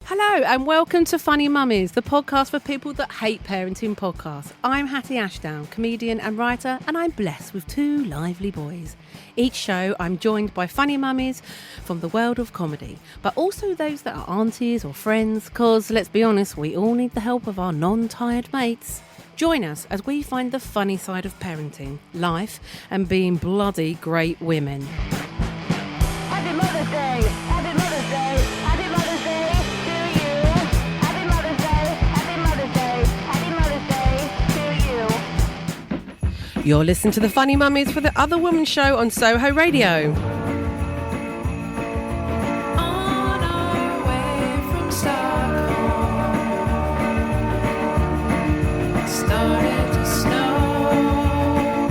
Hello and welcome to Funny Mummies, the podcast for people that hate parenting podcasts. I'm Hatty Ashdown, comedian and writer, and I'm blessed with two lively boys. Each show I'm joined by funny mummies from the world of comedy, but also those that are aunties or friends, because let's be honest, we all need the help of our non-tired mates. Join us as we find the funny side of parenting, life, and being bloody great women. Happy Mother's Day! Happy Mother's Day! Happy Mother's Day to you! Happy Mother's Day! Happy Mother's Day! Happy Mother's Day to you! You're listening to the Funny Mummies for the Other Woman show on Soho Radio. On our way from Stockholm, it started to snow,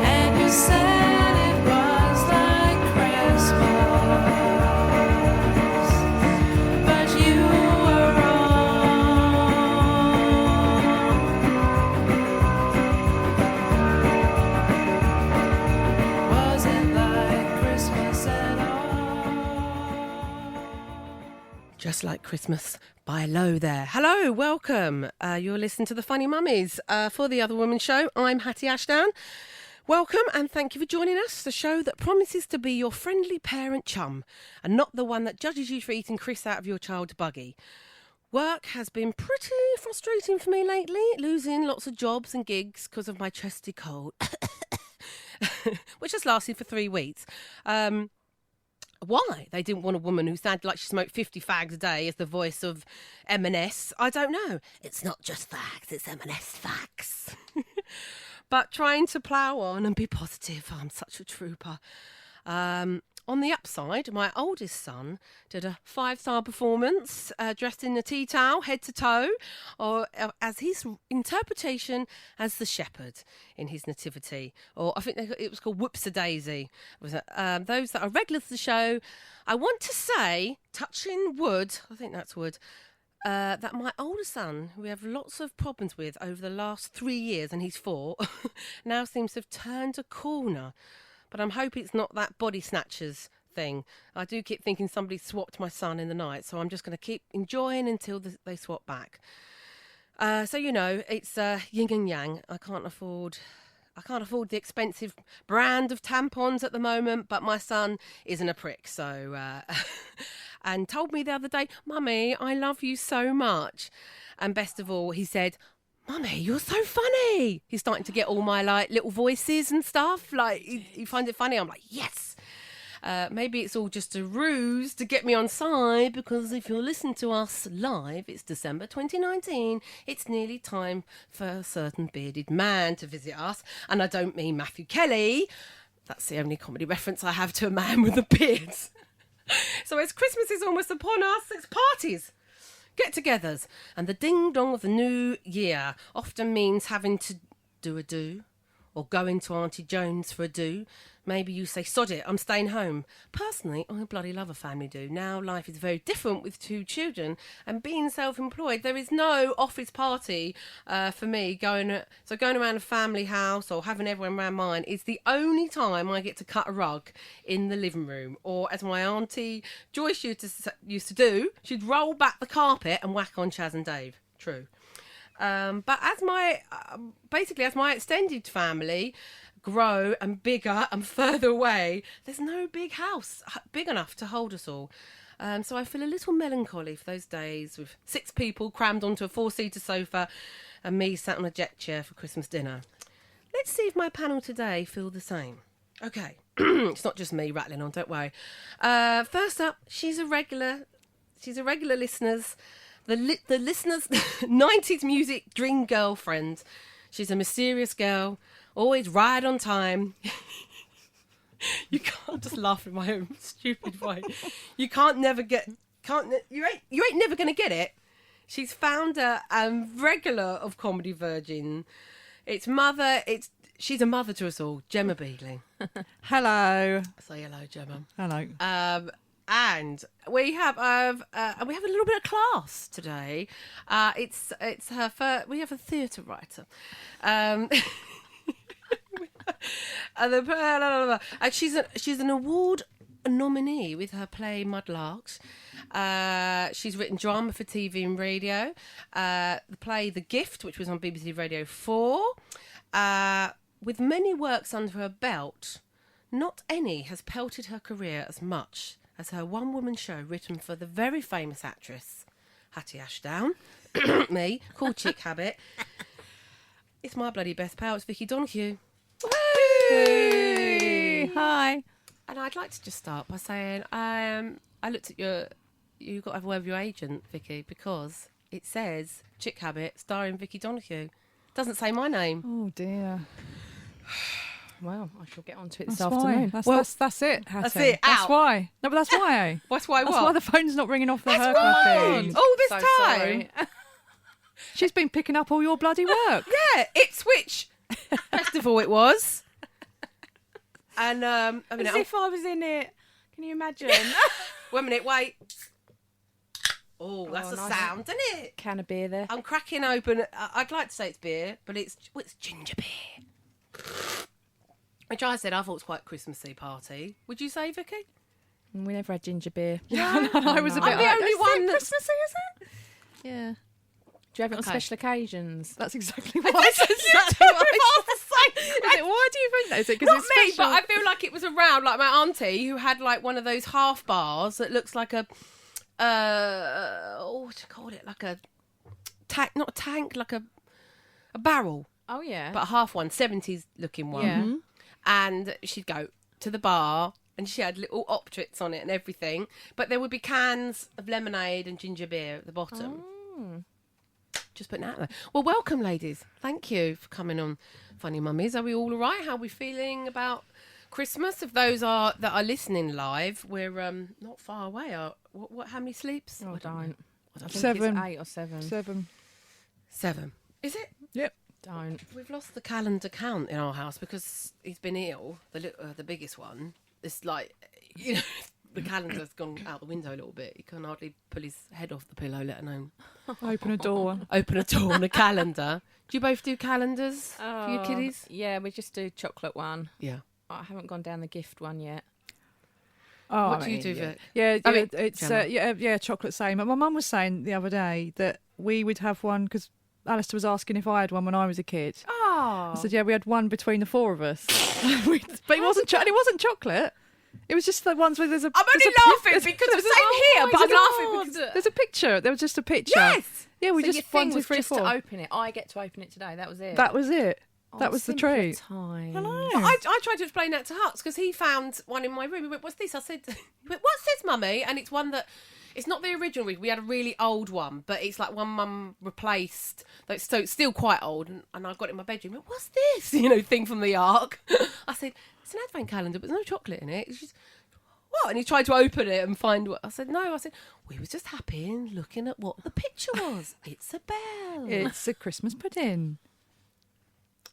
and you said it was like Christmas, but you were wrong. Wasn't like Christmas at all. Just like Christmas by Low there. Hello, welcome. You're listening to the Funny Mummies for the Other Woman show. I'm Hatty Ashdown. Welcome and thank you for joining us, the show that promises to be your friendly parent chum and not the one that judges you for eating crisps out of your child's buggy. Work has been pretty frustrating for me lately, losing lots of jobs and gigs because of my chesty cold, which has lasted for 3 weeks. Why they didn't want a woman who sounded like she smoked 50 fags a day as the voice of M&S, I don't know. It's not just fags, it's M&S facts. But trying to plough on and be positive. I'm such a trooper. On the upside, my oldest son did a 5-star performance, dressed in a tea towel, head to toe, or as his interpretation as the shepherd in his nativity. Or I think it was called Whoops-a-Daisy. Those that are regulars to the show, I want to say, touching wood, I think that's wood, that my older son, who we have lots of problems with over the last 3 years, and he's 4, now seems to have turned a corner. But I'm hoping it's not that body snatchers thing. I do keep thinking somebody swapped my son in the night, so I'm just going to keep enjoying until they swap back. So you know, it's yin and yang. I can't afford the expensive brand of tampons at the moment, but my son isn't a prick, so and told me the other day, "Mummy, I love you so much." And best of all, he said, "Mummy, you're so funny." He's starting to get all my like little voices and stuff. Like he finds it funny. I'm like, yes. Maybe it's all just a ruse to get me on side, because if you're listening to us live, it's December 2019. It's nearly time for a certain bearded man to visit us. And I don't mean Matthew Kelly. That's the only comedy reference I have to a man with a beard. So as Christmas is almost upon us, it's parties, get-togethers, and the ding-dong of the new year often means having to do a do, or going to Auntie Jones for a do. Maybe you say, sod it, I'm staying home. Personally, I bloody love a family do. Now life is very different with 2 children, and being self-employed, there is no office party for me. Going around a family house or having everyone around mine is the only time I get to cut a rug in the living room. Or as my auntie Joyce used to do, she'd roll back the carpet and whack on Chaz and Dave. True. But as my extended family grow and bigger and further away, there's no big house big enough to hold us all. So I feel a little melancholy for those days with 6 people crammed onto a 4-seater sofa and me sat on a jet chair for Christmas dinner. Let's see if my panel today feel the same. Okay, it's not just me rattling on, don't worry. First up, she's a regular listener's. The listener's 90s music dream girlfriend. She's a mysterious girl, always right on time. You can't just laugh in my own stupid way. You ain't never gonna get it. She's founder and regular of Comedy Virgin. She's a mother to us all, Gemma Beagley. Hello. Say hello, Gemma. Hello. And we have a little bit of class today. It's her first. We have a theatre writer, and she's an award a nominee with her play Mudlarks. She's written drama for TV and radio. The play The Gift, which was on BBC Radio 4. With many works under her belt, not any has pelted her career as much as her one-woman show written for the very famous actress Hatty Ashdown, me, called Chick Habit. It's my bloody best pal, it's Vickie Donoghue. Hey. Hi. And I'd like to just start by saying I looked at you've got to have a word with your agent, Vickie, because it says Chick Habit starring Vickie Donoghue. Doesn't say my name. Oh dear. Well, I shall get onto it this That's afternoon. why. That's it. Hattie. That's it, That's out. why. No, but that's why. Eh? That's why That's what? why the phone's not ringing off the That's Hercules right. thing. All this So time. sorry. She's been picking up all your bloody work. Yeah, Ipswich Festival it was. And I mean, As if I was in it. Can you imagine? 1 minute, wait. Oh, that's a nice. sound, isn't it? Can of beer there. I'm cracking open. I'd like to say it's beer, but it's ginger beer. Which I said I thought was quite a Christmassy party. Would you say, Vickie? We never had ginger beer. I was a bit. I'm the only one that's... Christmassy, is it? Yeah. Do you have it on Okay. special occasions? That's exactly what I said. Why do you think that? Is it because Not it's me, special? but I feel like it was around, like my auntie who had like one of those half bars that looks like a, what do you call it? Like a tank, not a tank, like a barrel, Oh, yeah. but a half one, 70s looking one. Yeah. And she'd go to the bar and she had little optrits on it and everything. But there would be cans of lemonade and ginger beer at the bottom. Just putting it out there. Well, welcome, ladies. Thank you for coming on Funny Mummies. Are we all right? How are we feeling about Christmas? If those that are listening live, we're not far away. What? How many sleeps? Oh, I don't. know. I think 7. It's 8 or 7. 7. 7. Is it? Yep. Don't. We've lost the calendar count in our house because he's been ill. The biggest one. It's like, you know, the calendar's gone out the window a little bit. He can hardly pull his head off the pillow, let alone Open a door. open a door on a calendar. Do you both do calendars for your kiddies? Yeah, we just do chocolate one. Yeah. I haven't gone down the gift one yet. Oh, What I do you mean, do, yeah. Vic? Yeah, I mean, it's Gemma. yeah, chocolate same. My mum was saying the other day that we would have one because Alistair was asking if I had one when I was a kid. Oh. I said, yeah, we had one between the 4 of us. But it wasn't. And it wasn't chocolate. It was just the ones where there's a. I'm only there's a laughing there's- because there's the a- same here, but I'm my laughing God. because There's a picture. There was just a picture. yes. Yeah, we So your just thing 1, 2, was 3, just 4. to open it. I get to open it today. That was it. That was it. Oh, that was the simpler treat. Time. I know. I tried to explain that to Hux because he found one in my room. He went, "What's this?" I said, he went, "What's this, Mummy?" And it's one that it's not the original. We had a really old one, but it's like one Mum replaced. So it's still quite old, and I've got it in my bedroom. I went, "What's this?" You know, thing from the Ark. I said, "It's an advent calendar, but there's no chocolate in it." She's, what? And he tried to open it and find what. I said, "No." I said, "We were just happy and looking at what the picture was. It's a bell." It's a Christmas pudding.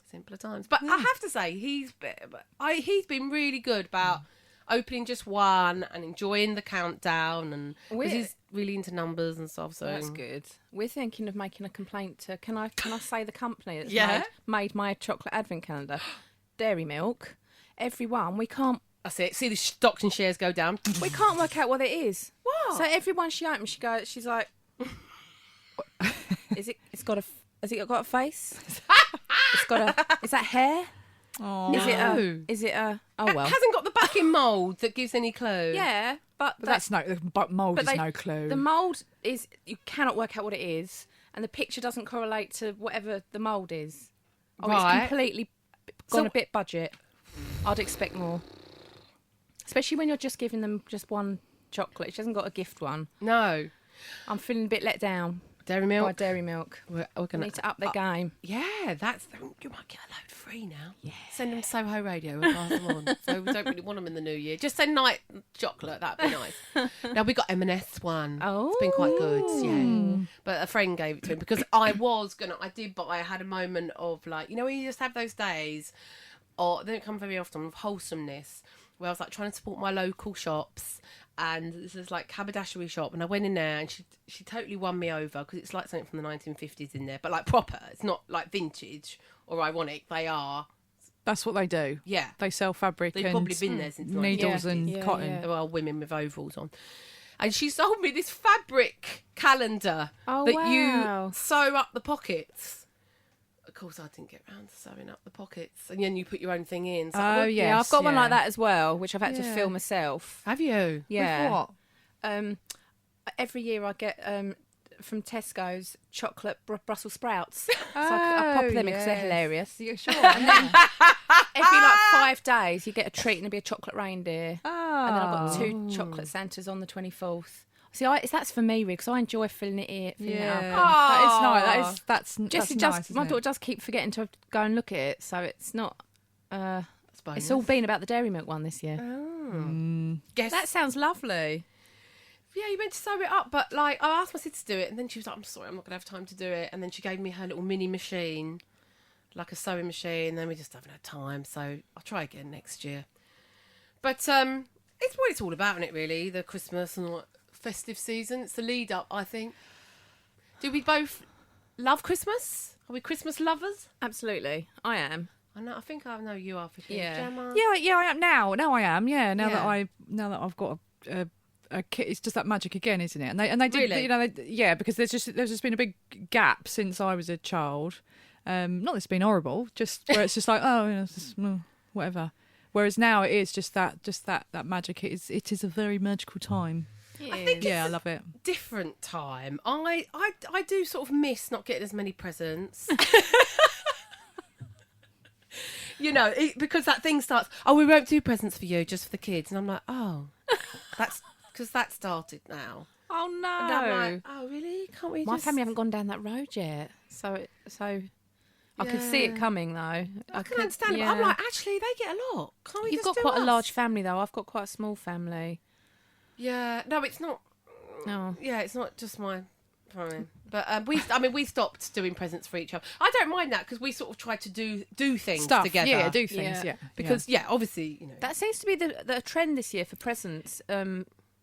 Simpler times. But I have to say, he's been really good about opening just one and enjoying the countdown, and 'cause We're- he's really into numbers and stuff. So That's good. We're thinking of making a complaint to. Can I say the company that's Yeah. made my chocolate advent calendar? Dairy Milk. Everyone, we can't That's it. See the stocks and shares go down. work out what it is. What? So everyone she opens, she's like, has it got a face? Is that hair? Oh, Is it a oh well. It hasn't got the backing mould that gives any clue. Yeah, but but mould is they- no clue. the mould is, you cannot work out what it is, and the picture doesn't correlate to whatever the mould is. Oh, Right. it's completely gone a bit budget. I'd expect more. Especially when you're just giving them just one chocolate. She hasn't got a gift one. No. I'm feeling a bit let down Dairy by milk. Dairy Milk. We're They gonna need to up their game. Yeah, you might get a load free now. Yeah. Send them Soho Radio and pass them on. So we don't really want them in the new year. Just send night chocolate. That'd be nice. Now we got M&S one. It's been quite good. Yeah. But a friend gave it to him because I did, but I had a moment of like, you know, when you just have those days, or they don't come very often, of wholesomeness, where I was like trying to support my local shops. And this is like haberdashery shop, and I went in there, and she totally won me over because it's like something from the 1950s in there, but like proper. It's not like vintage or ironic. They are That's what they do. Yeah. They sell fabric They've and probably been there since needles 1950s. and Yeah, cotton. yeah. There are women with ovals on. And she sold me this fabric calendar Oh, that wow. you sew up the pockets. Of course, I didn't get round to sewing up the pockets. And then you put your own thing in. So Oh, Yeah, yes, I've got one yeah. like that as well, which I've had to Yeah. fill myself. Have you? Yeah. With what? Every year I get from Tesco's chocolate Brussels sprouts. So I pop them in because they're hilarious. Yeah, sure. Every like 5 days, you get a treat and it'll be a chocolate reindeer. Oh. And then I've got 2 chocolate Santas on the 24th. See, that's for me, because I enjoy filling it up. That is nice. That's Just nice. my isn't daughter it? just keep forgetting to go and look at it, so it's not. That's bonus. It's all been about the dairy milk one this year. Guess That sounds lovely. yeah, you meant to sew it up, but like I asked my sister to do it, and then she was like, "I'm sorry, I'm not gonna have time to do it." And then she gave me her little mini machine, like a sewing machine. And then we just haven't had time, so I'll try again next year. But it's what it's all about, isn't it? Really, the Christmas and all, festive season. It's the lead up, I think. Do we both love Christmas? Are we Christmas lovers? Absolutely, I am. I know. I think I know you are for sure. Yeah. Gemma? Yeah, I am now. Now I am. Yeah, now Yeah. that I've got a kid, it's just that magic again, isn't it? And they did, Really? you know, because there's just been a big gap since I was a child. Not that it's been horrible, just where it's just like, oh, you know, it's just, whatever. Whereas now it is just that magic. It is a very magical time. I think Yeah, I it's love it. a different time. I do sort of miss not getting as many presents. You know, because that thing starts, oh, we won't do presents for you, just for the kids. And I'm like, oh, that's because that started now. Oh no! And I'm like, oh, really? Can't we My just... family haven't gone down that road yet, so I can see it Yeah. coming though. I can understand. But I'm like, actually, they get a lot. Can't we You've just got do quite a us? large family though. I've got quite a small family. Yeah. No, it's not. No. Yeah, it's not just my family. But we stopped doing presents for each other. I don't mind that because we sort of try to do things Stuff together. Yeah, do things. Yeah. Yeah, Because obviously, you know. That seems to be the trend this year for presents.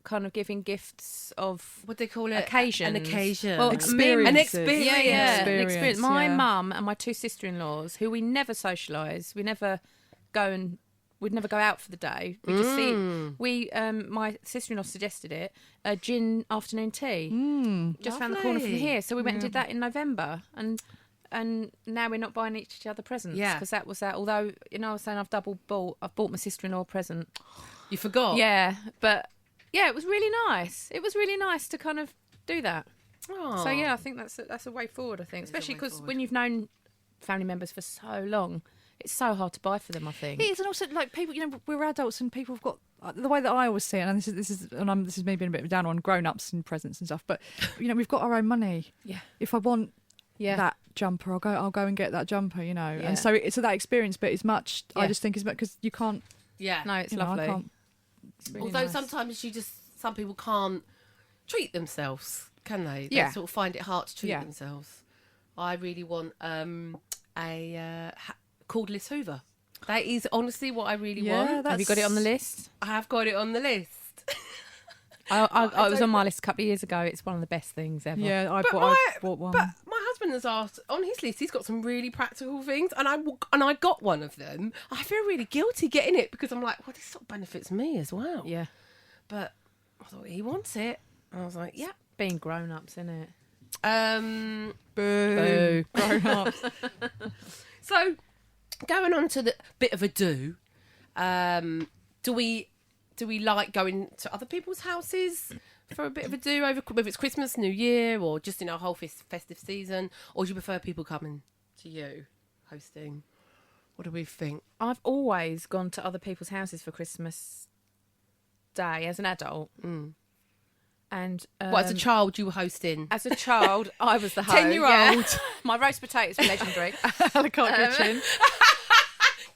Kind of giving gifts of What they call it? occasions. An occasion. Well, Experiences. An experience. Yeah, yeah, an Experience, experience. My yeah. mum and my 2 sister-in-laws, who we never socialise, we'd never go out for the day. We just see. My sister-in-law suggested it. A gin afternoon tea, just round the corner from Lovely. here. So we went and did that in November, and now we're not buying each other presents. Yeah. because that was that. Although I was saying I've bought my sister-in-law a present. You forgot. Yeah, but yeah, it was really nice. It was really nice to kind of do that. Oh. So yeah, I think that's a way forward. I think, is a especially way because forward. when you've known family members for so long, it's so hard to buy for them. I think. It is, and also like people, we're adults and people have got the way that I always see it. And this is maybe a bit of a down on grown-ups and presents and stuff. But we've got our own money. Yeah. If I want Yeah. that jumper, I'll go and get that jumper. Yeah. And so so that experience bit is much. I Yeah. just think is because you can't. Yeah. No, it's I lovely. can't. It's really Although nice. sometimes some people can't treat themselves, can they? They Yeah. sort of find it hard to treat Yeah. themselves. I really want a cordless Hoover. That is honestly what I really Yeah, want. Have you got it on the list? I have got it on the list. I it was don't- on my list a couple of years ago. It's one of the best things ever. Yeah, I But bought one. But my husband has asked on his list. He's got some really practical things, and I got one of them. I feel really guilty getting it because I'm like, well, this sort of benefits me as well. Yeah. But I thought he wants it, and I was like, yeah. Being grown ups, isn't it? Boo. Grown-ups. So, going on to the bit of a do we like going to other people's houses for a bit of a do over whether it's Christmas, New Year, or just in our whole festive season, or do you prefer people coming to you hosting? What do we think? I've always gone to other people's houses for Christmas Day as an adult. And What, as a child you were hosting? as a child, I was the host. 10-year-old. Yeah. My roast potatoes were legendary. A la carte kitchen.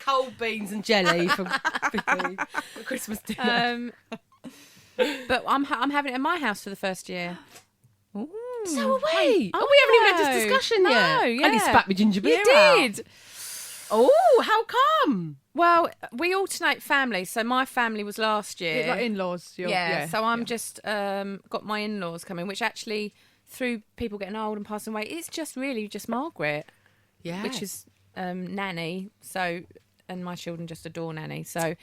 Cold beans and jelly from Vickie for Christmas dinner. But I'm having it in my house for the first year. So are we. I we haven't even had know. this discussion No, yet. I yeah. only spat my ginger beer You out. did. Oh, how come? Well, we alternate families. So my family was last year. Like in-laws. Yeah, so I'm just got my in-laws coming, which actually, through people getting old and passing away, it's just really just Margaret, Yeah. which is nanny. So and my children just adore Nanny. So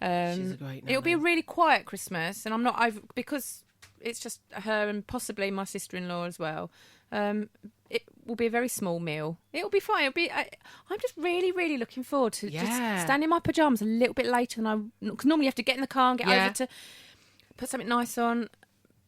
She's a great it'll be a nanny. really quiet Christmas, and I'm not over because it's just her and possibly my sister-in-law as well. It will be a very small meal. It'll be fine. I'm just really, really looking forward to just standing in my pajamas a little bit later than I. Because normally you have to get in the car and get over to put something nice on,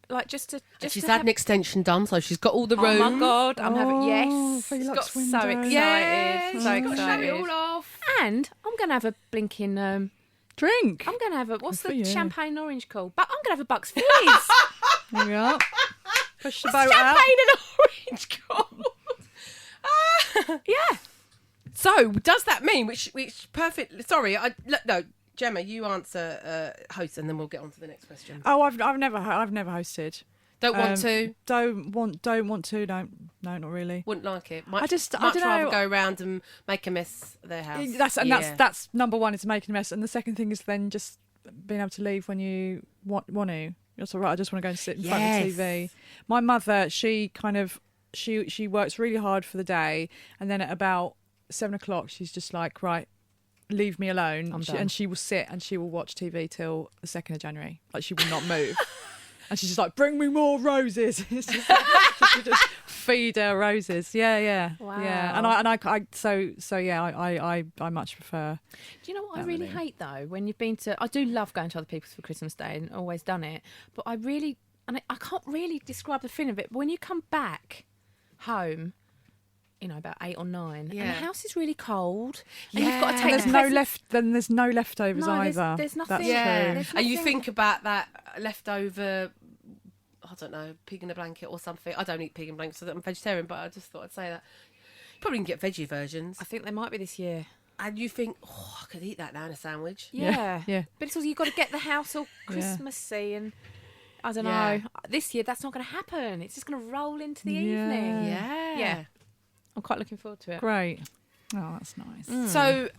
like just to. And she's to had have- an extension done, so she's got all the room. Oh my god! I'm having yes. Felix Got so window. excited. Yeah, so she's got to show excited. it all off. And I'm going to have a blinking. Drink. I'm going to have a what's Good for the you. champagne orange called? But I'm going to have a Bucks Fizz. There we are. Push the boat Champagne out. and orange called. Yeah. So does that mean which perfect? Sorry, no. Gemma, you answer host, and then we'll get on to the next question. Oh, I've never hosted. Don't want to. Don't want to. No, not really. Wouldn't like it. I don't rather know. go around and make a mess of their house. That's number one is making a mess, and the second thing is then just being able to leave when you want to. You're all right. I just want to go and sit in front of the TV. My mother, she works really hard for the day, and then at about 7 o'clock, she's just like, right, leave me alone. I'm done. And she will sit and she will watch TV till the 2nd of January. Like, she will not move. And she's just like, bring me more roses. It's just like, she just feed her roses. Yeah. Wow. Yeah. I much prefer. Do you know what I That really really. hate though? When you've been to, I do love going to other people's for Christmas Day and always done it, but I can't really describe the feeling of it. But when you come back home, about 8 or 9, and the house is really cold, and you've got to take And there's no leftovers No, there's- either. there's nothing. That's Yeah, true. There's and you nothing- think about that leftover. I don't know, pig in a blanket or something. I don't eat pig in blankets, so I'm vegetarian. But I just thought I'd say that. Probably can get veggie versions. I think they might be this year. And you think, I could eat that now in a sandwich. Yeah. Yeah. But it's also you've got to get the house all Yeah. Christmassy and I don't Yeah. know. This year that's not going to happen. It's just going to roll into the Yeah. evening. Yeah. I'm quite looking forward to it. Great. Oh, that's nice. So,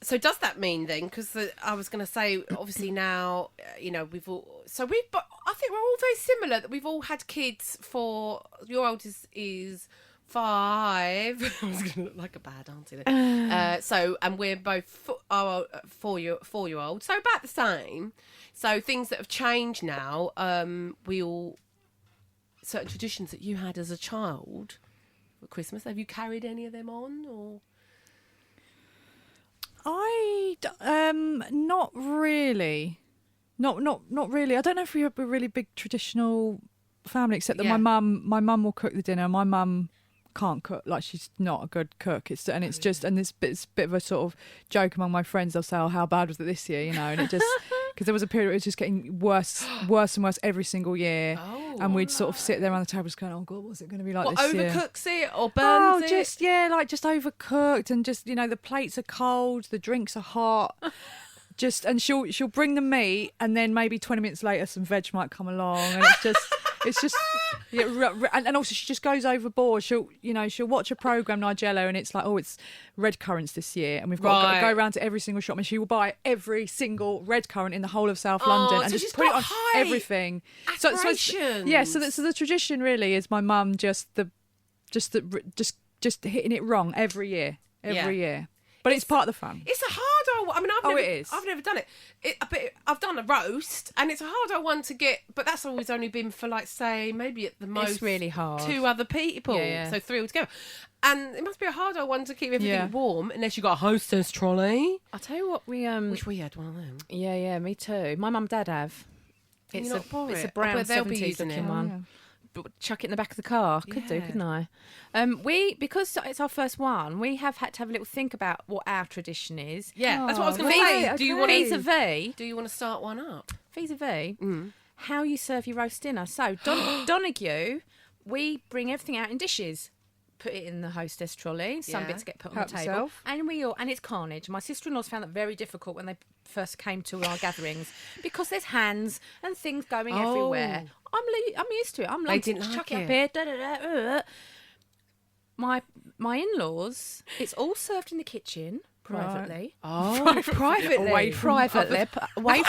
so does that mean then? Because I was going to say, obviously now, we've all. So but I think we're all very similar. That we've all had kids. For your oldest is 5. I was going to look like a bad auntie then. And we're both our 4-year-old. So about the same. So things that have changed now. Certain traditions that you had as a child for Christmas. Have you carried any of them on or? Not really. Not really. I don't know if we have a really big traditional family, except that Yeah. my mum will cook the dinner. My mum can't cook, like she's not a good cook. It's a bit of a sort of joke among my friends. They'll say, "Oh, how bad was it this year?" And it just because there was a period where it was just getting worse and worse every single year, and we'd sort of sit there around the table just going, "Oh God, what's it going to be like What, this year?" overcooks it or burns it? just overcooked, and just the plates are cold, the drinks are hot. And she'll bring the meat, and then maybe 20 minutes later some veg might come along, and it's just and also she just goes overboard. She'll watch a program, Nigella, and it's like, oh, it's red currants this year, and we've got to go around to every single shop, and she will buy every single red currant in the whole of South London and so just she's put it got on high everything. aspirations. So the tradition really is my mum just hitting it wrong every year. But it's part of the fun. It's a hard old. I mean, it is. I've never done it. But I've done a roast, and it's a hard old one to get. But that's always only been for, like, say, maybe at the most It's really hard. 2 other people. Yeah. So 3 altogether. And it must be a hard old one to keep everything Yeah. warm, unless you got a hostess trolley. I'll tell you what Which we had one of them. Yeah, me too. My mum and dad have. Can It's you not borrow it's a it? brown But they'll be 70s using looking it. one. But chuck it in the back of the car. Could do, Yeah. couldn't I? Because it's our first one, we have had to have a little think about what our tradition is. Yeah, that's what I was going to right, say. Do you want okay. to? Do you want to start one up? Vis-a-vis how you serve your roast dinner. So Donoghue, we bring everything out in dishes. Put it in the hostess trolley. Some Yeah. bits get put on Help the table, yourself. and it's carnage. My sister-in-law's found that very difficult when they first came to our gatherings because there's hands and things going everywhere. I'm used to it. I'm like, didn't chuck like it up here. Da, da, da, My in-laws, it's all served in the kitchen privately. Oh, privately. Away from What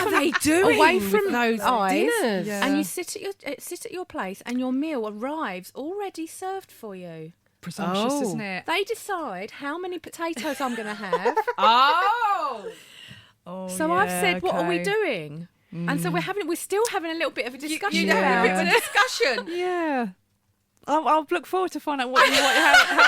are they doing away with from those eyes, dinners? Yeah. and you sit at your place, and your meal arrives already served for you. Presumptuous, Oh. isn't it? They decide how many potatoes I'm going to have, Oh, Oh. So I've said, what are we doing? And so we're still having a little bit of a discussion. You know, a bit of a discussion. Yeah. I'll look forward to find out how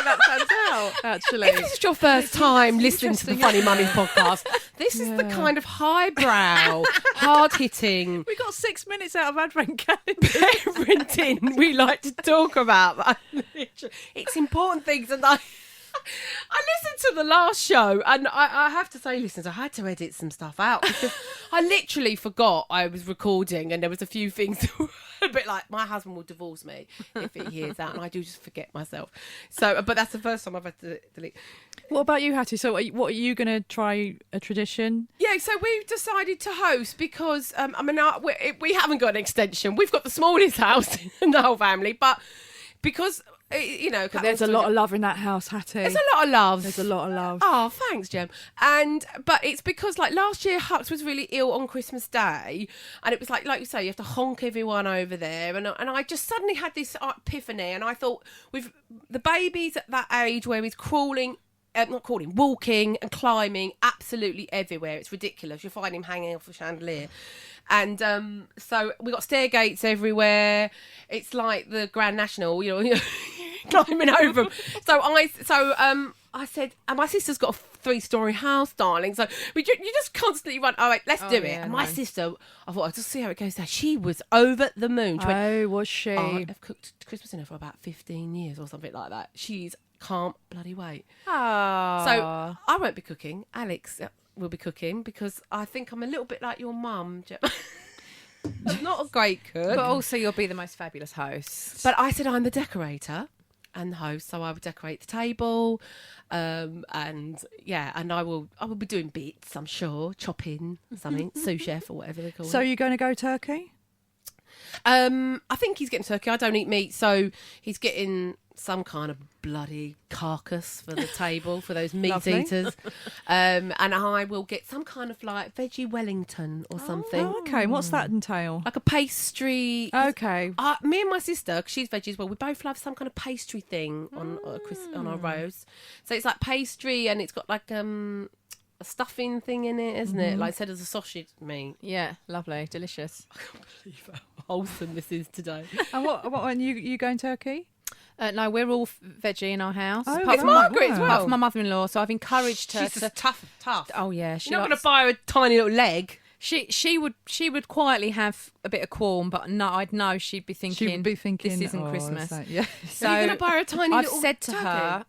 that turns out, actually. If this is your first time listening to the Funny Mummies podcast, this is the kind of highbrow, hard-hitting, We got 6 minutes out of Advent calendar. parenting we like to talk about. It's important things, and I listened to the last show, and I have to say, listeners, I had to edit some stuff out because I literally forgot I was recording, and there was a few things that were a bit like, my husband will divorce me if he hears that, and I do just forget myself. So, but that's the first time I've had to delete. What about you, Hattie? So what are you going to try a tradition? Yeah, so we've decided to host because, we haven't got an extension. We've got the smallest house in the whole family, but because, But there's a lot of love in that house, Hattie. There's a lot of love. There's a lot of love. Oh, thanks, Gem. But it's because like last year Hux was really ill on Christmas Day, and it was like you say, you have to honk everyone over there, and I just suddenly had this epiphany, and I thought with the babies at that age where he's walking and climbing absolutely everywhere. It's ridiculous. You'll find him hanging off a chandelier. And so we got stair gates everywhere. It's like the Grand National, climbing over them. So I said, and my sister's got a 3-story house, darling. So you just constantly run. All right, let's do it. And my sister, I thought I'll just see how it goes. Now she was over the moon. She went, was she? I've cooked Christmas dinner for about 15 years or something like that. She's can't bloody wait. Oh. So I won't be cooking. Alex will be cooking because I think I'm a little bit like your mum, Gemma. I'm not a great cook. But also you'll be the most fabulous host. But I said I'm the decorator and the host, so I would decorate the table, and I will be doing bits, I'm sure, chopping something, sous chef or whatever they call it. So you're going to go turkey? I think he's getting turkey. I don't eat meat, so he's getting some kind of bloody carcass for the table for those meat Lovely. eaters. And I will get some kind of like veggie Wellington or something. Oh, okay. What's that entail? Like a pastry. Okay. Me and my sister, 'cause she's veggie as well, we both love some kind of pastry thing on our roast. So it's like pastry, and it's got like a stuffing thing in it, isn't it? Like instead of the sausage meat. Yeah, lovely, delicious. I can't believe how wholesome this is today. And what when you going turkey? No, we're all veggie in our house. Oh, apart It's from Margaret as apart well. from my mother-in-law, so I've encouraged her She's to. just tough. Oh yeah, You're not going to buy her a tiny little leg. She would quietly have a bit of qualm, but no, I'd know she'd be thinking. She would be thinking, this isn't "Oh, Christmas. is that-" yeah. So You're going to buy her a tiny I've little said to turkey? her,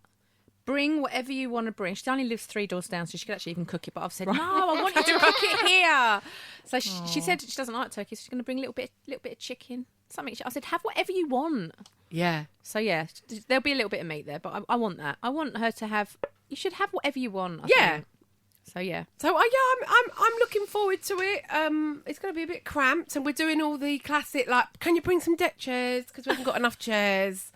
bring whatever you want to bring. She only lives 3 doors down, so she could actually even cook it. But I've said, no, I want you to cook it here. So she said she doesn't like turkey, so she's going to bring a little bit of chicken, something. I said, have whatever you want. Yeah. So yeah, there'll be a little bit of meat there, but I want that. I want her to have. You should have whatever you want. I Yeah. think. So yeah. So I'm looking forward to it. It's going to be a bit cramped, and we're doing all the classic like, can you bring some deck chairs because we haven't got enough chairs.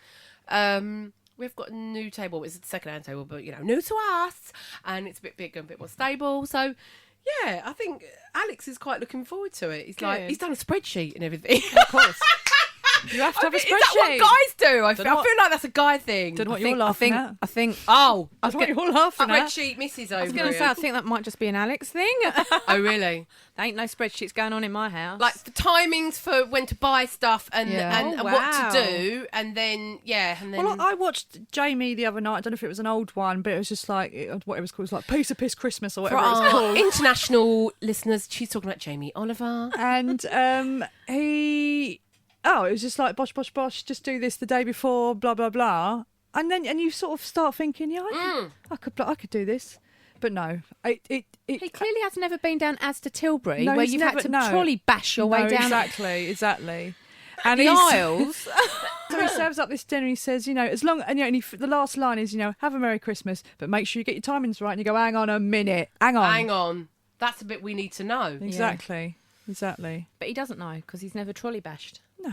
We've got a new table. It's a second-hand table, but new to us, and it's a bit bigger and a bit more stable. So yeah, I think Alex is quite looking forward to it. He's Good. he's done a spreadsheet and everything. Of course. You have to have a Is that what spreadsheet. guys do? I feel what- like that's a guy thing. Don't know what I you're laughing at. I think. Oh, That's what you're laughing at. spreadsheet misses over I was going to say, here. I think that might just be an Alex thing. Oh, really? There ain't no spreadsheets going on in my house. Like the timings for when to buy stuff and Yeah. and Oh, what wow. to do, and then Well, I watched Jamie the other night. I don't know if it was an old one, but it was just like what it was called. It was like Piece of Piss Christmas or for whatever it was our called. international listeners, she's talking about Jamie Oliver. And it was just like bosh, bosh, bosh, just do this the day before, blah, blah, blah. And you sort of start thinking, I could do this. But no, he clearly has never been down Asda Tilbury, No, where he's you've never- had to no. trolley bash your way down Exactly. And the he's- aisles. So he serves up this dinner. He says, as long and the last line is, have a Merry Christmas, but make sure you get your timings right. And you go, hang on a minute, hang on. That's a bit we need to know. Exactly. But he doesn't know because he's never trolley bashed. No,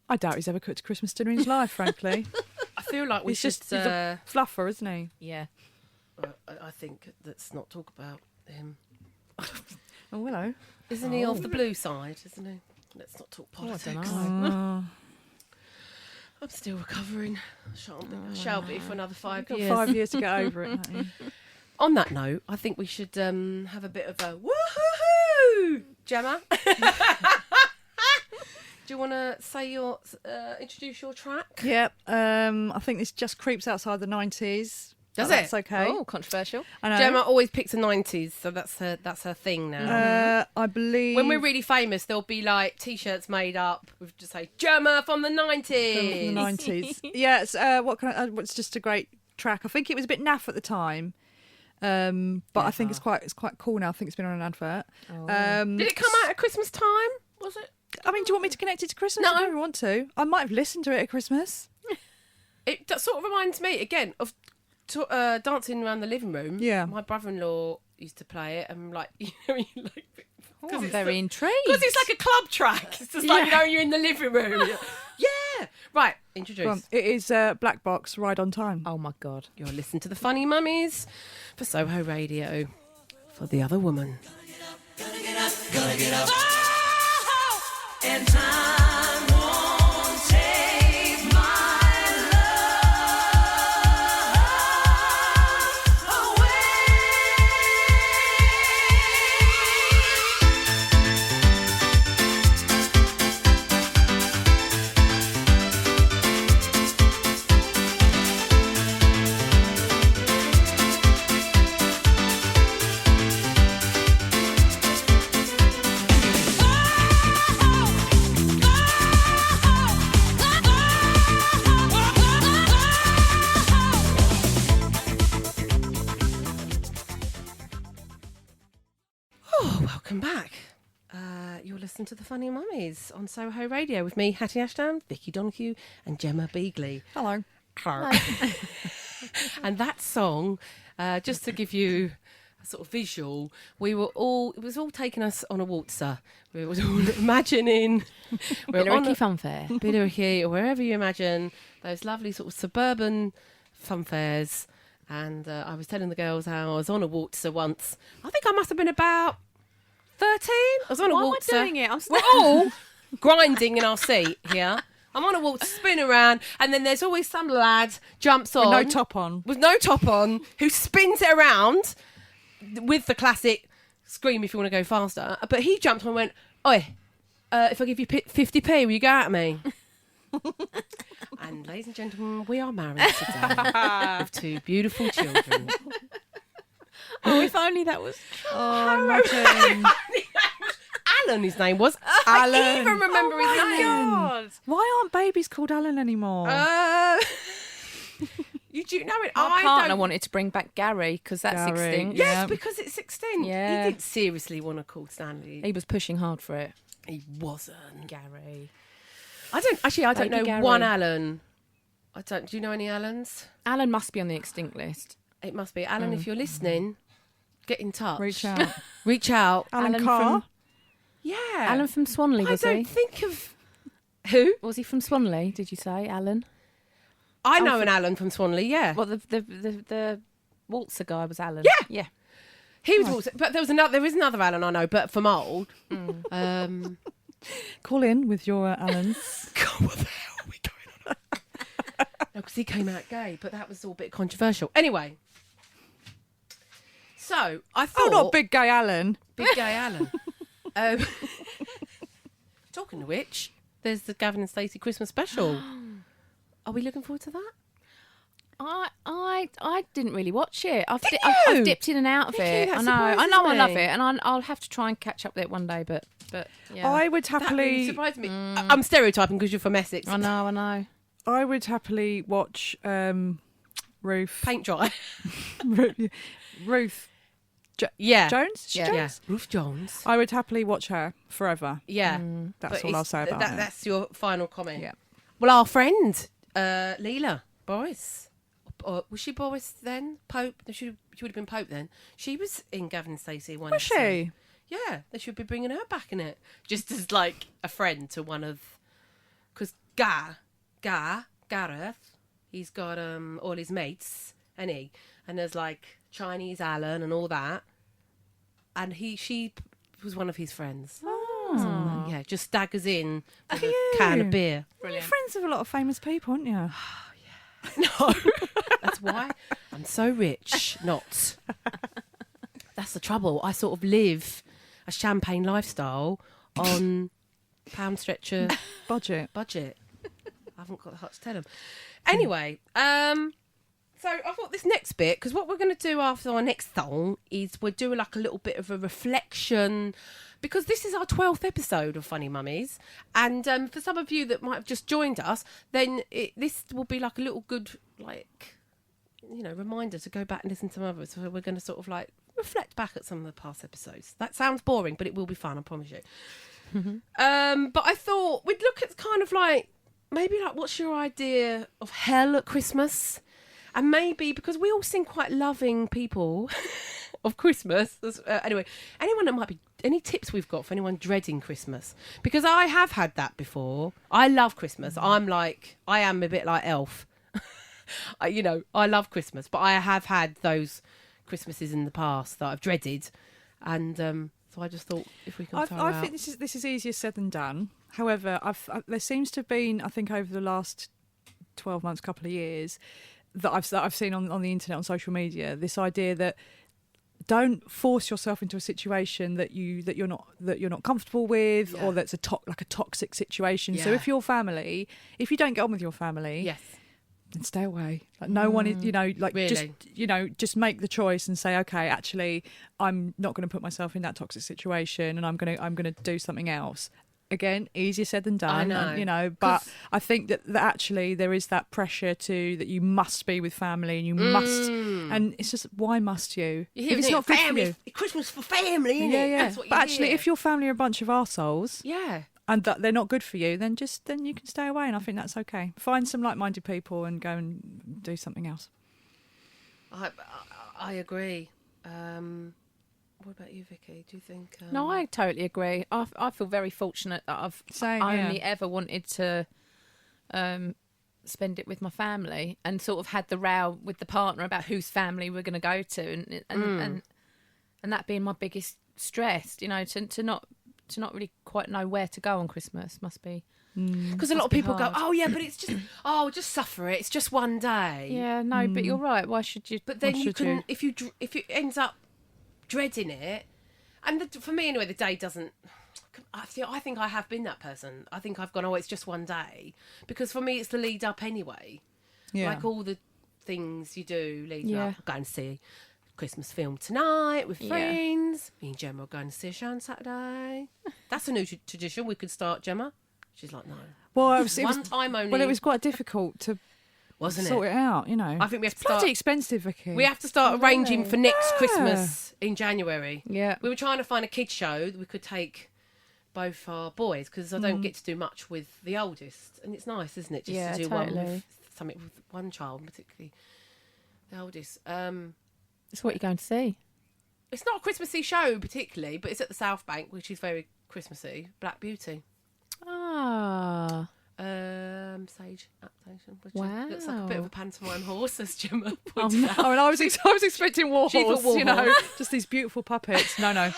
I doubt he's ever cooked a Christmas dinner in his life. Frankly, I feel like we he's should. just he's a fluffer, isn't he? Yeah. I think let's not talk about him. Oh, hello. Isn't he off the blue side? Isn't he? Let's not talk politics. know. I'm still recovering. Shall be for another 5 You've got years. 5 years to get over it. haven't you? On that note, I think we should have a bit of a woohoo, Gemma. Do you want to say introduce your track? Yep. I think this just creeps outside the 90s. Does That's it? okay. Oh, controversial. I know. Gemma always picks the 90s, so that's her thing now. I believe When we're really famous, there'll be like T-shirts made up with just say Gemma from the 90s. from the 90s. Yeah, it's just a great track. I think it was a bit naff at the time. But I think it's quite cool now. I think it's been on an advert. Did it come out at Christmas time? Was it? I mean, do you want me to connect it to Christmas? No. I don't want to. I might have listened to it at Christmas. It sort of reminds me again of dancing around the living room. Yeah. My brother-in-law used to play it, and like I'm very intrigued. because it's like a club track. It's just like you're in the living room. Yeah. Right. Introduce. Go on. It is Black Box, Ride on Time. Oh my God. You're listening to the Funny Mummies for Soho Radio for the other woman. And time won't take my love away. Oh, welcome back. You're listening to the Funny Mummies on Soho Radio with me, Hatty Ashdown, Vickie Donoghue, and Gemma Beagley. Hello. And that song, just to give you a sort of visual, it was all taking us on a waltzer. We were all imagining Billericay Funfair. Billericay, or wherever you imagine those lovely sort of suburban fun fairs. And I was telling the girls how I was on a waltzer once. I think I must have been about 13. I was on a Why am I waltzer. doing it? I'm We're all grinding in our seat here. I'm on a waltzer, spin around, and then there's always some lad jumps on With no top on. with no top on, who spins it around with the classic scream if you want to go faster. But he jumped on and went, "Oi, if I give you 50p, will you go out at me?" And ladies and gentlemen, we are married today with two beautiful children. Oh, if only that was. Oh, imagine. Alan, his name was. Alan. I even remember his name. God. Why aren't babies called Alan anymore? You do know it. My I partner don't. wanted to bring back Gary because that's Gary, extinct. Yes, Yeah. because it's extinct. Yeah. He didn't seriously want to call Stanley. He was pushing hard for it. He wasn't. Gary. I don't Baby know Gary. one Alan. Do you know any Alans? Alan must be on the extinct list. It must be Alan. If you're listening, get in touch. Reach out. Reach out. Alan Alan Carr. from- Yeah. Alan from Swanley, I was don't he? think of who. Was he from Swanley? Did you say Alan? I know an Alan from Swanley. Yeah. Well, the waltzer guy was Alan. Yeah. Yeah. He was also, but there is another Alan I know, but from old. Call in with your Alans. God, what the hell are we going on? No, because he came out gay, but that was all a bit controversial. Anyway, so I thought, Oh, not Big Gay Alan. Big Gay Alan. Talking of which, there's the Gavin and Stacey Christmas special. Are we looking forward to that? I didn't really watch it. I've you? I've dipped in and out of Vickie, it. that I know I surprises love me. it, and I'll have to try and catch up with it one day. But yeah, I would That really happily. surprised me. I'm stereotyping because you're from Essex. I know. I would happily watch Ruth. Paint dry. Ruth Yeah. Jones. Is she Yeah. Jones? Yeah. Ruth Jones. I would happily watch her forever. Yeah. That's But all I'll it's- say about it. That's your final comment. Yeah. Well, our friend, Leela Boris. Or was she Boris then? Pope? She would have been Pope then. She was in Gavin and Stacey one Was she? Yeah, they should be bringing her back in it. Just as like a friend to one of... Because Gareth, he's got all his mates, and there's like Chinese Alan and all that. And she was one of his friends. Oh. Yeah, just staggers in with Are a can you? of beer. You're friends with a lot of famous people, aren't you? No, that's why I'm so rich, not. That's the trouble. I sort of live a champagne lifestyle on pound stretcher Budget. I haven't got the heart to tell them. Anyway, so I thought this next bit, because what we're going to do after our next song is we'll do like a little bit of a reflection, because this is our 12th episode of Funny Mummies, and for some of you that might have just joined us, then this will be like a little good, like, you know, reminder to go back and listen to some others. So we're going to sort of like reflect back at some of the past episodes. That sounds boring, but it will be fun, I promise you. But I thought we'd look at kind of like, maybe like, what's your idea of hell at Christmas? And maybe, because we all seem quite loving people of Christmas. Anyway, anyone that might be, any tips we've got for anyone dreading Christmas? Because I have had that before. I love Christmas. I am a bit like Elf. I love Christmas, but I have had those Christmases in the past that I've dreaded. And so I just thought if we can I think this is easier said than done. However, there seems to have been, I think, over the last 12 months, couple of years, that I've seen on the internet, on social media, this idea that don't force yourself into a situation that you're not comfortable with, or that's like a toxic situation. Yeah. So if you don't get on with your family, yes, then stay away. Like no one is, Really? just make the choice and say, okay, actually, I'm not going to put myself in that toxic situation, and I'm going to do something else. Again, easier said than done. I know. But I think that actually there is that pressure that you must be with family, and you must, and it's just, why must you? If it's not good for you. Christmas for family, isn't it? Yeah. That's what you But actually, hear. if your family are a bunch of arseholes, Yeah. and that they're not good for you, then you can stay away, and I think that's okay. Find some like-minded people and go and do something else. I agree. What about you, Vickie? Do you think? No, I totally agree. I feel very fortunate that I've only ever wanted to spend it with my family, and sort of had the row with the partner about whose family we're going to go to, and that being my biggest stress. To not really quite know where to go on Christmas must be. Because a lot of people go, oh yeah, but it's just, just suffer it. It's just one day. Yeah, no, but you're right. Why should you? But then you can, if it ends up dreading it, and for me anyway, the day doesn't. I think I have been that person. I think I've gone, it's just one day, because for me it's the lead up anyway. Yeah. Like all the things you do leading up. Going to see a Christmas film tonight with friends. Me and Gemma are going to see a show on Saturday. That's a new tradition we could start, Gemma. She's like, no. Well, one time only. Well, it was quite difficult to sort it out, I think we have to it's bloody start. expensive, Vickie. We have to start arranging for next Christmas in January. Yeah. We were trying to find a kids show that we could take both our boys, because I don't get to do much with the oldest, and it's nice, isn't it? Just to do one with something with one child, particularly the oldest. It's what you're going to see. It's not a Christmassy show particularly, but it's at the South Bank, which is very Christmassy. Black Beauty. Ah. Sage adaptation, which Wow. looks like a bit of a pantomime horse, as Gemma Oh, pointed no. out. And I was expecting war She thought horse, war horse. just these beautiful puppets. No,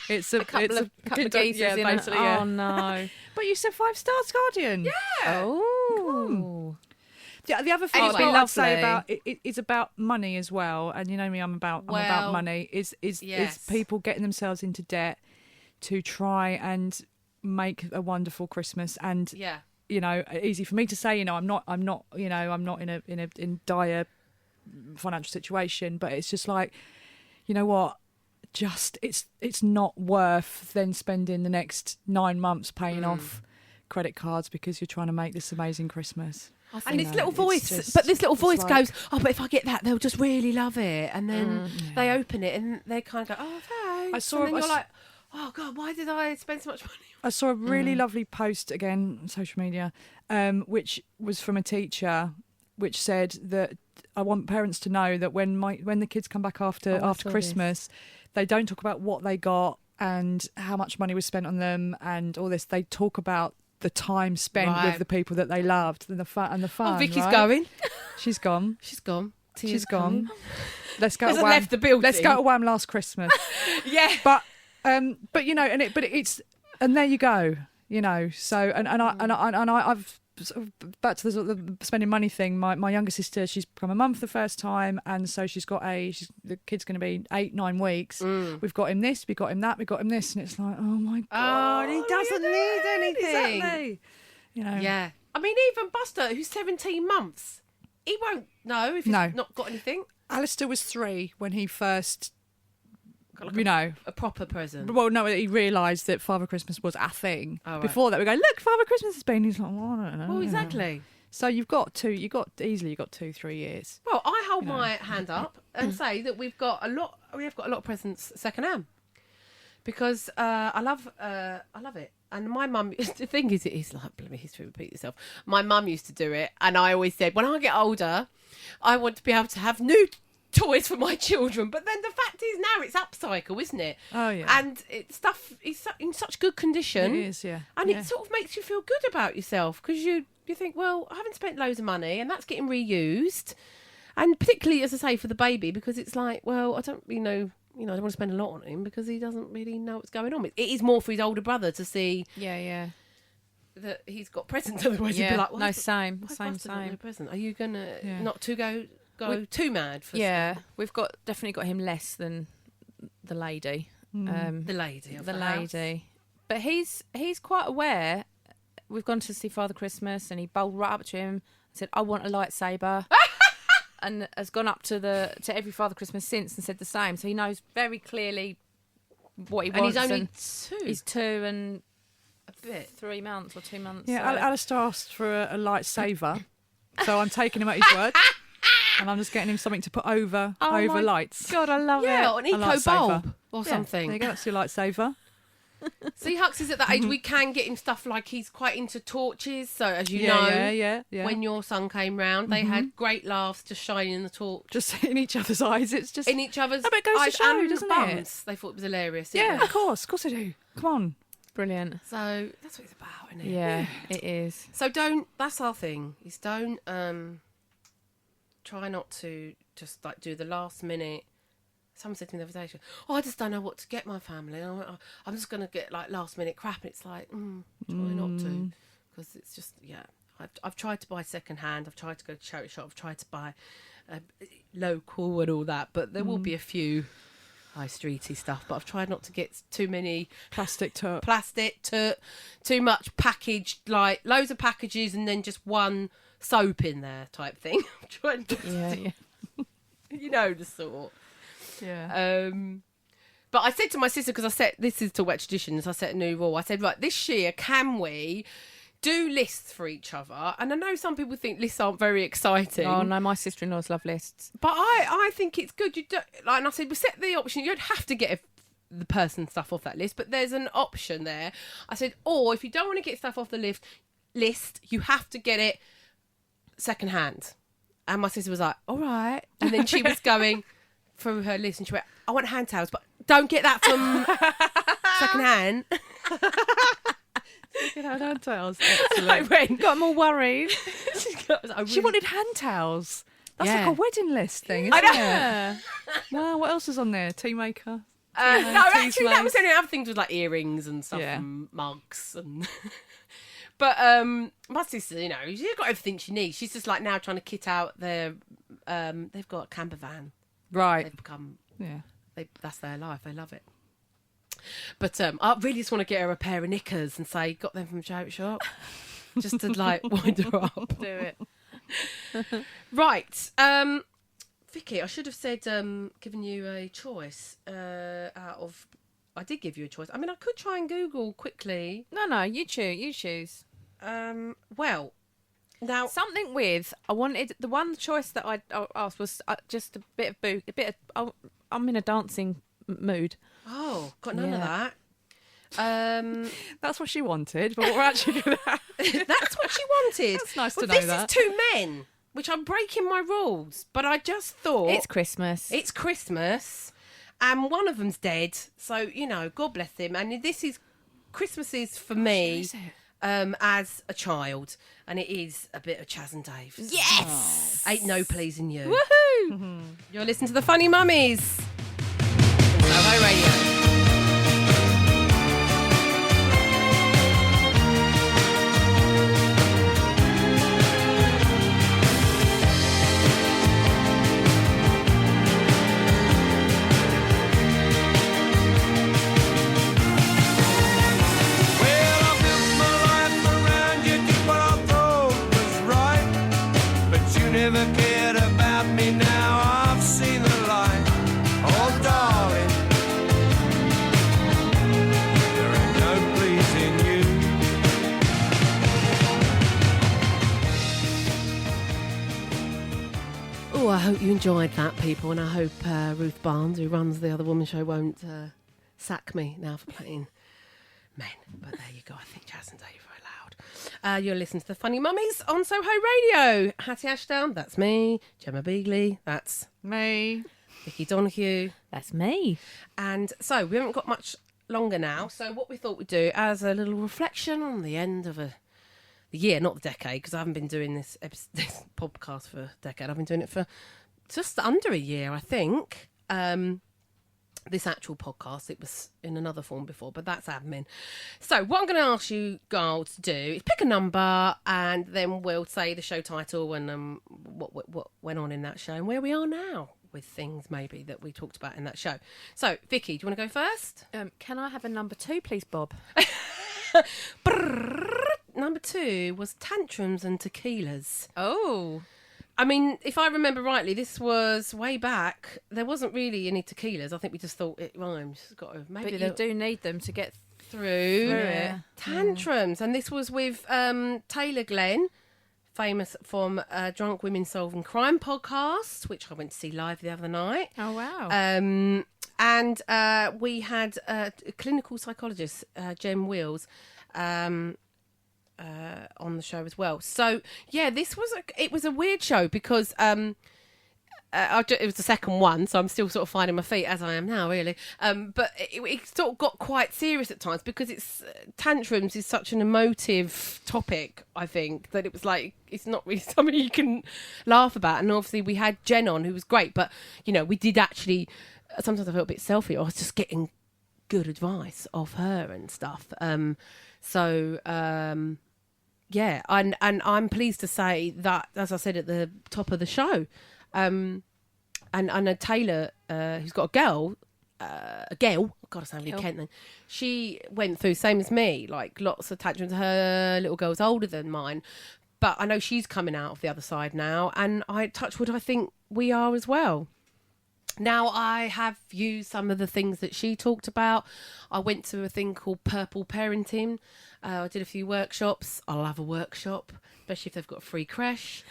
it's a Couple of geezers yeah, in basically, it. yeah. Oh no. But you said 5 stars Guardian. Yeah. Oh. The other thing Anyway. as well I'd say Lovely. about it's about money as well, and you know me, I'm about money. Is people getting themselves into debt to try and make a wonderful Christmas, and easy for me to say, I'm not in a dire financial situation, but it's just like, you know what, just it's not worth then spending the next 9 months paying off credit cards because you're trying to make this amazing Christmas. And this little voice, goes, but if I get that, they'll just really love it. And then they open it and they kind of go, oh, thanks. And then you're like, oh, God, why did I spend so much money? I saw a really lovely post, again, on social media, which was from a teacher, which said that I want parents to know that when the kids come back after Christmas, they don't talk about what they got and how much money was spent on them and all this. They talk about the time spent with the people that they loved and the fun. Oh, Vickie's right? going. She's gone. She's gone. She's gone. Let's go. Hasn't to Wham. left the building. Let's go to Wham last Christmas. Yeah. But it's and there you go. So and I've sort of back to the, sort of the spending money thing. My younger sister, she's become a mum for the first time, and so the kid's going to be 8-9 weeks. We've got him this, we've got him that, we've got him this, and it's like, oh my god, and he doesn't need anything. Exactly. You know. Yeah. I mean, even Buster, who's 17 months, he won't know if he's not got anything. Alistair was 3 when he first, Got a proper present. Well, no, he realised that Father Christmas was a thing. Oh, right. Before that, we go, look, Father Christmas has been. He's like, well, I don't know. Well, exactly. So you've got 2-3 years. Well, I hold my hand up and say that we have got a lot of presents secondhand because I love it. And my mum, the thing is, it is like bloody history repeat itself. My mum used to do it, and I always said, when I get older, I want to be able to have new toys for my children. But then the fact is, now it's upcycle, isn't it? Oh yeah. And stuff is in such good condition. It is, yeah. And it sort of makes you feel good about yourself because you think, well, I haven't spent loads of money, and that's getting reused. And particularly, as I say, for the baby, because it's like, well, I don't really know. I don't want to spend a lot on him because he doesn't really know what's going on. It is more for his older brother to see that he's got presents. Otherwise, he'd be like, well, same. present. Are you going to not to go too mad for stuff? We've definitely got him less than the lady. The lady of the house. But he's quite aware. We've gone to see Father Christmas, and he bowled right up to him and said, I want a lightsaber. And has gone up to every Father Christmas since and said the same. So he knows very clearly what he wants. And he's only 2. He's 2 and a bit. 3 months or 2 months. Yeah, so. Alistair asked for a lightsaber, so I'm taking him at his word, and I'm just getting him something to put over lights. God, I love it. Yeah, or an eco bulb or something. There you go, that's your lightsaber. See, Hux is at that age. We can get him stuff like he's quite into torches. So, as you know, when your son came round, they had great laughs just shining the torch. Just in each other's eyes. It's just in each other's but it goes eyes to show, and doesn't bums. They thought it was hilarious. Yeah, didn't of course I do. Come on. Brilliant. So that's what it's about, isn't it? Yeah, it is. So that's our thing. Is don't try not to just like do the last minute. Someone said to me the other day, I just don't know what to get my family. And I'm just going to get like last minute crap. And it's like, try not to. Because it's just, I've tried to buy second hand. I've tried to go to charity shop. I've tried to buy local and all that. But there will be a few high streety stuff. But I've tried not to get too many. Plastic, too much packaged, like loads of packages and then just one soap in there type thing. I'm trying to you know the sort. Yeah. But I said to my sister, because I said, this is to wet traditions, I set a new rule. I said, right, this year, can we do lists for each other? And I know some people think lists aren't very exciting. Oh, no, my sister-in-laws love lists. But I think it's good. You don't, like, and I said, we set the option. You don't have to get the person stuff off that list, but there's an option there. I said, or if you don't want to get stuff off the list, you have to get it second hand. And my sister was like, all right. And then she was going through her list and she went, I want hand towels, but don't get that from second hand. Hand towels. I went, got them all worried. She wanted hand towels. That's Yeah. like a wedding list thing, isn't I know. it? Well, what else is on there? Tea maker. no, actually, that was only other things with like earrings and stuff Yeah. and mugs and. But my sister, she's got everything she needs. She's just like now trying to kit out their. They've got a camper van. Right. They've become. Yeah. That's their life. They love it. But I really just want to get her a pair of knickers and say, got them from charity shop, just to like wind her up. Do it. Right, Vickie, I should have said given you a choice out of. I did give you a choice. I mean, I could try and Google quickly. No, you choose. Well, now Something with, I wanted, the one choice that I asked was just a bit of I'm in a dancing mood. oh, got none of Yeah. that. That's what she wanted, but what we're actually going to have. That's what she wanted. That's nice to well, know this that. is two men, which I'm breaking my rules. But I just thought It's Christmas. it's Christmas, and one of them's dead. So God bless him. And this is Christmas is for me is it? As a child, and it is a bit of Chaz and Dave. Yes! Ain't no pleasing you. Woohoo! You're listening to the Funny Mummies. Soho Radio. Oh, I hope you enjoyed that, people, and I hope Ruth Barnes, who runs the Other Woman show, won't sack me now for playing men. But there you go. I think Jazz and Dave are allowed. You're listening to the Funny Mummies on Soho Radio. Hatty Ashdown, that's me. Gemma Beagley, that's Me. Vickie Donoghue. That's me. And so we haven't got much longer now. So what we thought we'd do as a little reflection on the end of the year, not the decade, because I haven't been doing this podcast for a decade. I've been doing it for just under a year, I think. This actual podcast, it was in another form before, but that's admin. So what I'm going to ask you girls to do is pick a number, and then we'll say the show title and what went on in that show and where we are now with things maybe that we talked about in that show. So, Vickie, do you want to go first? Can I have a number 2, please, Bob? Number 2 was tantrums and tequilas. Oh. I mean, if I remember rightly, this was way back. There wasn't really any tequilas. I think we just thought it rhymes. It's got to, maybe But you do need them to get through it. tantrums. And this was with Taylor Glenn, famous from Drunk Women Solving Crime podcast, which I went to see live the other night. Oh, wow. And we had a clinical psychologist, Jem Wills, on the show as well. So yeah, it was a weird show because it was the second one, so I'm still sort of finding my feet as I am now, really. But it sort of got quite serious at times because it's tantrums is such an emotive topic. I think that it was like it's not really something you can laugh about. And obviously we had Jen on, who was great, but you know we did actually. Sometimes I felt a bit selfish. I was just getting good advice off her and stuff. Yeah, and I'm pleased to say that, as I said at the top of the show, and I know Taylor, who's got a girl, God, I sound really Kent then. She went through, same as me, like lots of tantrums. Her little girl's older than mine, but I know she's coming out of the other side now, and touch wood, I think we are as well. Now, I have used some of the things that she talked about. I went to a thing called Purple Parenting. I did a few workshops. I'll have a workshop, especially if they've got a free creche.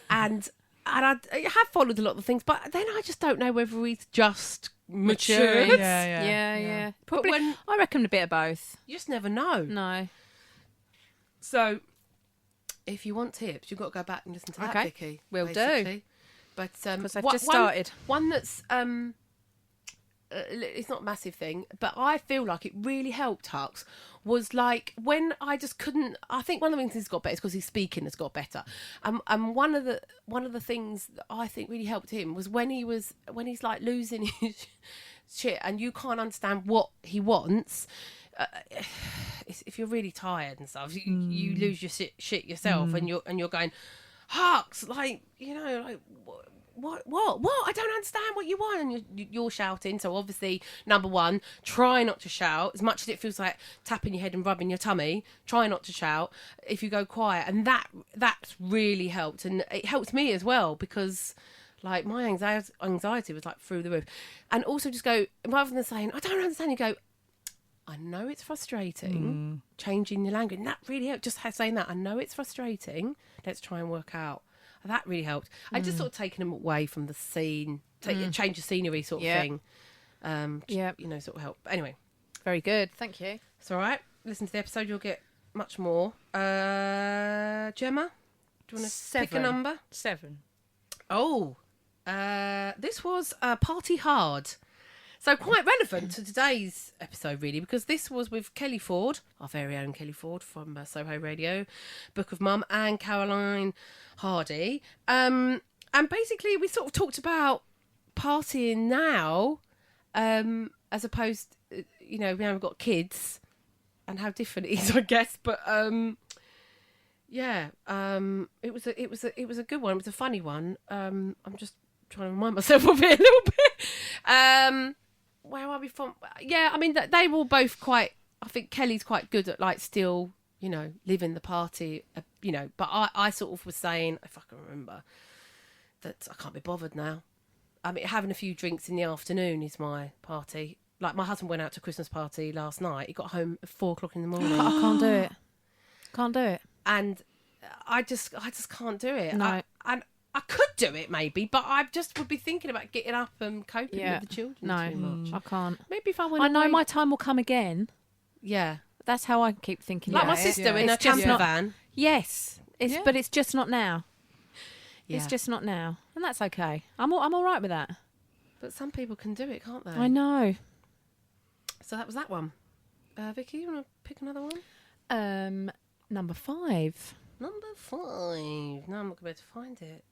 and I have followed a lot of the things, but then I just don't know whether we've just matured. Yeah. Probably, I reckon a bit of both. You just never know. No. So, if you want tips, you've got to go back and listen to that, Vickie. Will do. Basically. But because I've just started. One that's it's not a massive thing, but I feel like it really helped Hux was like when I just couldn't. I think one of the things he's got better is because his speaking has got better. And one of the things that I think really helped him was when he's like losing his shit and you can't understand what he wants. If you're really tired and stuff, you lose your shit yourself, and you're going. Hux, like, you know, like, what? I don't understand what you want. And you're shouting. So obviously, number one, try not to shout. As much as it feels like tapping your head and rubbing your tummy, try not to shout. If you go quiet. And that's really helped. And it helped me as well because, like, my anxiety was, like, through the roof. And also just go, rather than saying, I don't understand, you go, I know it's frustrating, changing your language. And that really helped. Just saying that, I know it's frustrating. Let's try and work out. That really helped. I just sort of taken them away from the scene, change the scenery sort of thing. You know, sort of help. But anyway, Very good. Thank you. it's all right. Listen to the episode, you'll get much more. Gemma, do you want to pick a number? 7. Oh, this was Party Hard. So quite relevant to today's episode, really, because this was with Kelly Ford, our very own Kelly Ford from Soho Radio, Book of Mum, and Caroline Hardy. And basically, we sort of talked about partying now, as opposed, you know, now we've got kids, and how different it is, I guess. But it was a good one. It was a funny one. I'm just trying to remind myself of it a little bit. Where are we from? Yeah, I mean, they were both quite. I think Kelly's quite good at like still, you know, living the party, you know. But I sort of was saying, if I can remember, that I can't be bothered now. I mean, having a few drinks in the afternoon is my party. Like my husband went out to a Christmas party last night. He got home at 4:00 in the morning. I can't do it. And I just can't do it. No. I could do it maybe, but I just would be thinking about getting up and coping Yeah. with the children No, too much. I can't. Maybe if I went I know away- my time will come again. Yeah. That's how I keep thinking. Like about my it. sister in a It's just camper not- van. Yes, Yeah. but it's just not now. Yeah. It's just not now, and that's okay. I'm all right with that. But some people can do it, can't they? I know. So that was that one. Vickie, you want to pick another one? Number 5. Number 5. No, I'm not going to be able to find it.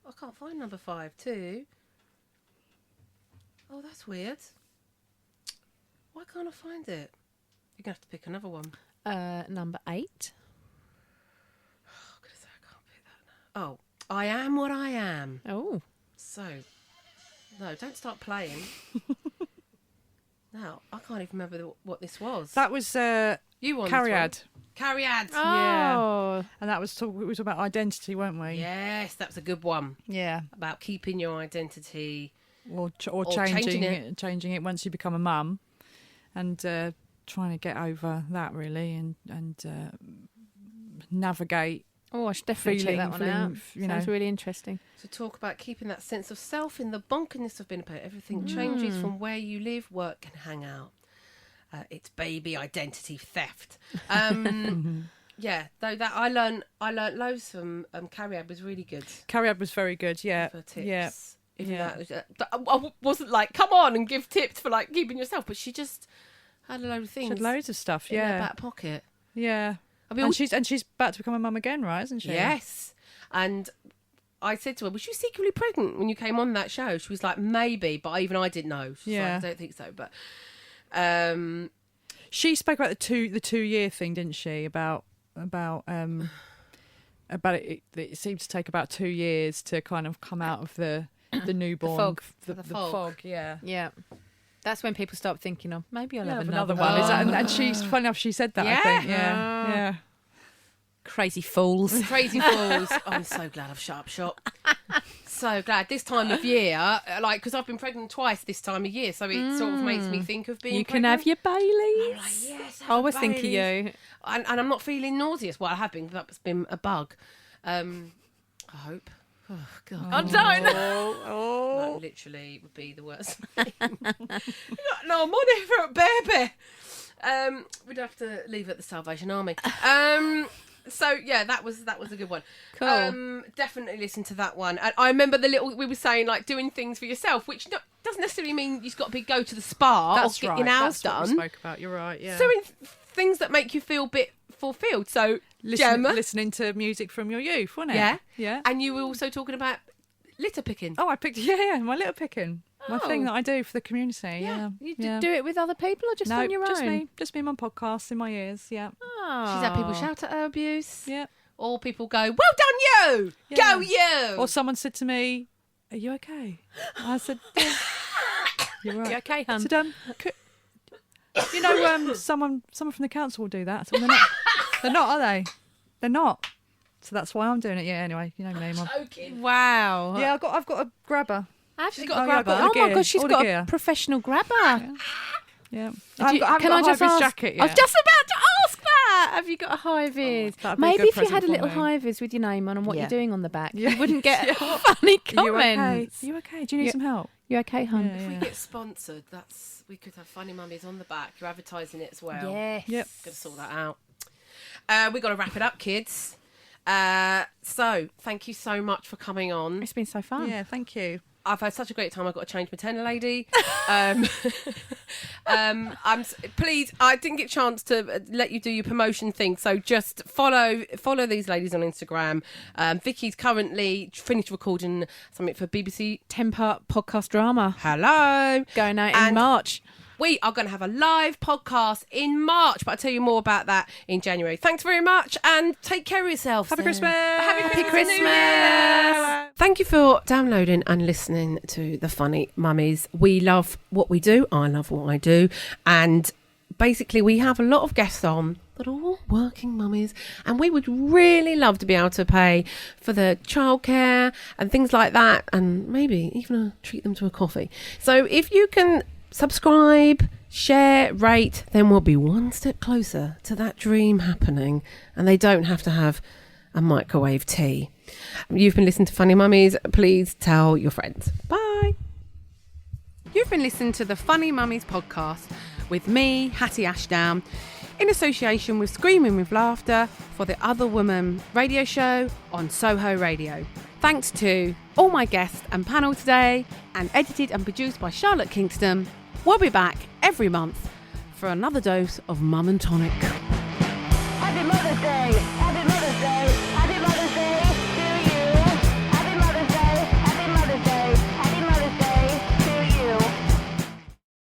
I can't find number 5 too. Oh, that's weird. Why can't I find it? You're going to have to pick another one. Number 8. Oh, goodness, I can't pick that now. Oh, I am what I am. Oh, So, no, don't start playing. No, I can't even remember what this was. That was You won Cariad. this one. Cariad. oh, And that was we was about identity, weren't we? Yes, that's a good one. Yeah. About keeping your identity. Or changing changing it once you become a mum, and trying to get over that really, and navigate. I should definitely check that one out. Sounds really interesting. To talk about keeping that sense of self in the bonkerness of being a parent. Everything changes from where you live, work, and hang out. It's baby identity theft. Yeah, though that I learned loads from Cariad was really good Cariad was very good. Yeah. for tips. Yeah. Even Yeah. that was, I wasn't like, come on and give tips for like keeping yourself, but she just had a load of She things had loads of stuff. in her Yeah. back pocket. Yeah. I mean, And she's about to become a mum again, right? Isn't she? yes. And I said to her, was you secretly pregnant when you came on that show? She was like, maybe, but even I didn't know. She was like, Yeah. I don't think so. But She spoke about the 2 year thing, didn't she? About it. It seemed to take about 2 years to kind of come out of the newborn fog. The fog. Yeah. Yeah, that's when people start thinking, "Oh, maybe I'll Yeah, have another another one. Is that, one." and she's funny enough. She said that. Yeah. I think. Yeah. Yeah. Crazy fools. Crazy fools. I'm so glad I've shut up shop. So glad. This time of year, like, because I've been pregnant twice this time of year, so it sort of makes me think of being You can pregnant. have your Baileys. I'm like, yes, I always think of you. And I'm not feeling nauseous. Well, I have been. That's been a bug. I hope. Oh, God. I don't. That literally would be the worst. We've got no money for a baby. We'd have to leave it at the Salvation Army. So yeah, that was a good one. Cool. Definitely listen to that one. And I remember we were saying like doing things for yourself, which doesn't necessarily mean you've got to go to the spa That's or get right. your nails That's what we done. spoke about. You're right. Yeah. So things that make you feel a bit fulfilled. So Gemma, listening to music from your youth, wasn't it? yeah, Yeah. and you were also talking about litter picking. Oh, I picked. Yeah. My little picking. My thing Oh. that I do for the community. Yeah. You yeah. do it with other people or just No, on your just own? me. Just me and my podcast in my ears. Yeah. She's had people shout at her abuse. Yeah. Or people go, well done you! Yeah. Go you! Or someone said to me, "Are you okay?" I said, "Yeah." You're right. You okay, I hun? said, you know, someone from the council will do that. So they're not, are they? They're not. So that's why I'm doing it. Yeah. Anyway, you know my name. Joking. Wow. Yeah, I've got a grabber. She's got a Oh, yeah, I've grabber. got Oh the my gear, God, she's all the got gear. a professional grabber. Yeah. Can I just ask? I was just about to ask that. Have you got a high vis? that'd be a Maybe good if you had a present for little me. high vis with your name on and what Yeah. you're doing on the back, Yeah. you wouldn't get funny Are you okay? comments. Are you okay? Do you need some help? You okay, hun? Yeah, If we yeah. get sponsored, we could have Funny Mummies on the back. You're advertising it as well. Yes. Yep. Got to sort that out. We've got to wrap it up, kids. So, thank you so much for coming on. It's been so fun. Yeah. Thank you. I've had such a great time. I've got to change my tenor lady. Please, I didn't get a chance to let you do your promotion thing, so just follow these ladies on Instagram. Vickie's currently finished recording something for BBC. 10-part podcast drama Hello. going out in And March. We are going to have a live podcast in March, but I'll tell you more about that in January. Thanks very much and take care of yourself. Happy Christmas. Happy Christmas. Thank you for downloading and listening to The Funny Mummies. We love what we do. I love what I do. And basically, we have a lot of guests on that are all working mummies. And we would really love to be able to pay for the childcare and things like that. And maybe even treat them to a coffee. So if you can subscribe, share, rate, then we'll be one step closer to that dream happening. And they don't have to have and microwave tea. You've been listening to Funny Mummies. Please tell your friends. Bye. You've been listening to the Funny Mummies podcast with me, Hatty Ashdown, in association with Screaming with Laughter for the Other Woman radio show on Soho Radio. Thanks to all my guests and panel today, and edited and produced by Charlotte Kingston. We'll be back every month for another dose of Mum and Tonic. Happy Mother's Day! Happy Mother's Day!